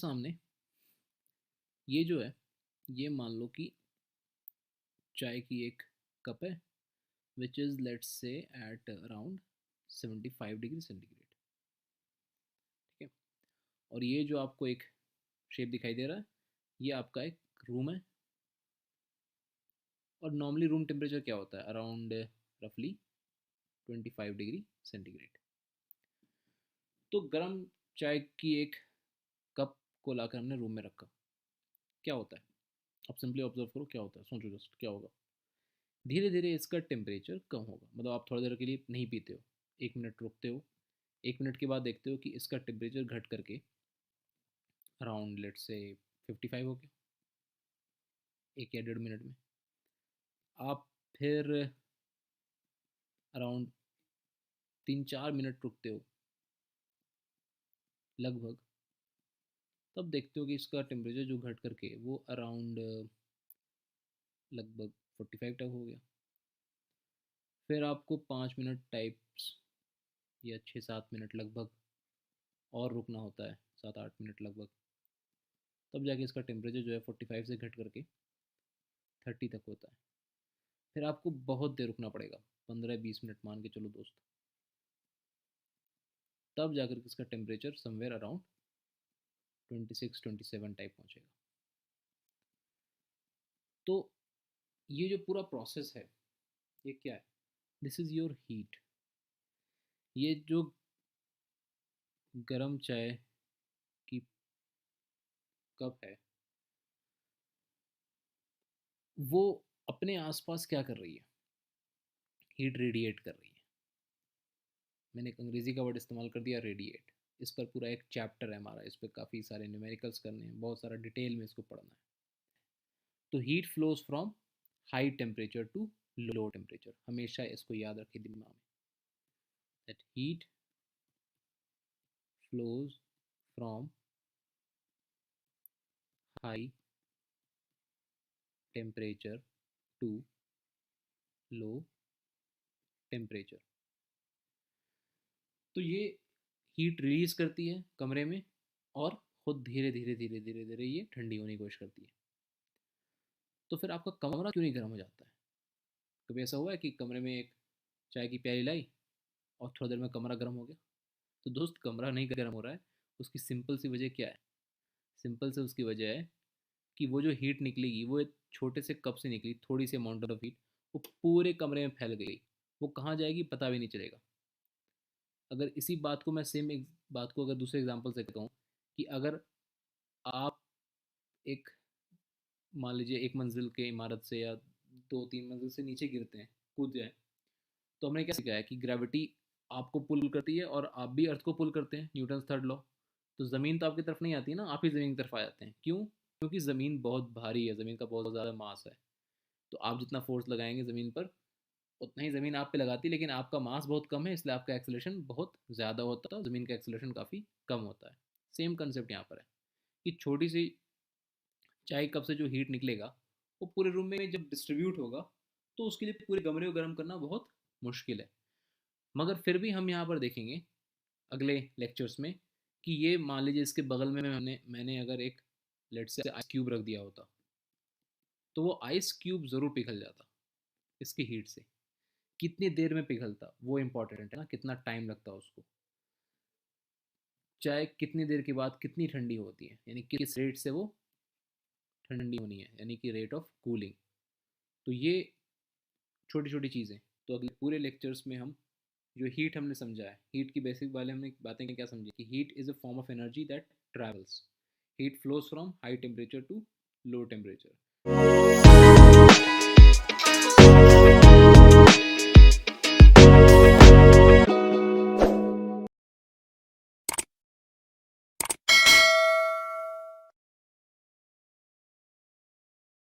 सामने ये जो है, ये मान लो कि चाय की एक कप है which is let's say at around 75 degree centigrade. ठीक है, और ये जो आपको एक शेप दिखाई दे रहा है, ये आपका एक रूम है। और नॉर्मली रूम टेम्परेचर क्या होता है? अराउंड रफली 25 डिग्री सेंटीग्रेड। तो गर्म चाय की एक कप को लाकर हमने रूम में रखा, क्या होता है? अब सिंपली ऑब्जर्व करो क्या होता है, सोचो जस्ट क्या होगा। धीरे धीरे इसका टेम्परेचर कम होगा, मतलब आप थोड़ी देर के लिए नहीं पीते हो, 1 मिनट रुकते हो, 1 मिनट के बाद देखते हो कि इसका टेम्परेचर घट करके अराउंड लेट से 55 हो गया, 1 या 1.5 मिनट में। आप फिर अराउंड 3-4 मिनट रुकते हो लगभग, तब देखते हो कि इसका टेम्परेचर जो घट करके वो अराउंड लगभग 45 तक हो गया। फिर आपको 5 मिनट टाइप्स या 6-7 मिनट लगभग और रुकना होता है, 7-8 मिनट लगभग, तब जाके इसका टेम्परेचर जो है 45 से घट करके 30 तक होता है। फिर आपको बहुत देर रुकना पड़ेगा, 15-20 मिनट मान के चलो दोस्त, तब जाकर के इसका टेम्परेचर समवेयर अराउंड 26-27 टाइप पहुँचेगा। तो ये जो पूरा प्रोसेस है, ये क्या है? This is your heat. ये जो गरम चाय की कप है, वो अपने आसपास क्या कर रही है? हीट रेडिएट कर रही है। मैंने एक अंग्रेजी का वर्ड इस्तेमाल कर दिया, रेडिएट। इस पर पूरा एक चैप्टर है हमारा, इस पर काफ़ी सारे न्यूमेरिकल्स करने हैं, बहुत सारा डिटेल में इसको पढ़ना है। तो heat flows from high temperature to low temperature, हमेशा इसको याद रखिए दिमाग में, that heat flows from high temperature to low temperature. तो ये हीट रिलीज करती है कमरे में, और खुद धीरे धीरे धीरे धीरे धीरे ये ठंडी होने की कोशिश करती है। तो फिर आपका कमरा क्यों नहीं गर्म हो जाता है? कभी ऐसा हुआ है कि कमरे में एक चाय की प्याली लाई और थोड़ी देर में कमरा गर्म हो गया? तो दोस्त, कमरा नहीं गर्म हो रहा है, उसकी सिंपल सी वजह क्या है? सिंपल से उसकी वजह है कि वो जो हीट निकलेगी वो एक छोटे से कप से निकली, थोड़ी सी अमाउंट ऑफ हीट वो पूरे कमरे में फैल गई, वो कहाँ जाएगी पता भी नहीं चलेगा। अगर इसी बात को मैं सेम एक बात को अगर दूसरे एग्जांपल से कहूँ, कि अगर आप एक, मान लीजिए, एक मंजिल के इमारत से या 2-3 मंजिल से नीचे गिरते हैं, कूद जाए, तो हमने क्या सीखा है कि ग्रेविटी आपको पुल करती है और आप भी अर्थ को पुल करते हैं, न्यूटन थर्ड लॉ। तो ज़मीन तो आपकी तरफ नहीं आती ना, आप ही ज़मीन की तरफ आ जाते हैं। क्यों? क्योंकि ज़मीन बहुत भारी है, ज़मीन का बहुत ज़्यादा मास है। तो आप जितना फोर्स लगाएंगे ज़मीन पर, उतना ही ज़मीन आप पे लगाती है, लेकिन आपका मास बहुत कम है, इसलिए आपका एक्सेलरेशन बहुत ज़्यादा होता है, ज़मीन का एक्सेलरेशन काफ़ी कम होता है। सेम कंसेप्ट यहाँ पर है कि छोटी सी चाय कप से जो हीट निकलेगा वो पूरे रूम में जब डिस्ट्रीब्यूट होगा, तो उसके लिए पूरे कमरे को गर्म करना बहुत मुश्किल है। मगर फिर भी हम यहाँ पर देखेंगे अगले लेक्चर्स में कि ये मान लीजिए इसके बगल में मैंने अगर एक लेट से आइस क्यूब रख दिया होता, तो वो आइस क्यूब ज़रूर पिघल जाता इसकी हीट से। कितनी देर में पिघलता वो इम्पोर्टेंट है ना, कितना टाइम लगता उसको। चाय कितनी देर के बाद कितनी ठंडी होती है, यानी किस रेट से वो ठंडी होनी है, यानी कि रेट ऑफ कूलिंग। तो ये छोटी छोटी चीज़ें, तो अगले पूरे लेक्चर्स में हम जो हीट हमने समझा है, हीट की बेसिक वाले हमने बातें क्या समझी कि heat is a form of energy that travels, heat flows from high temperature to low temperature.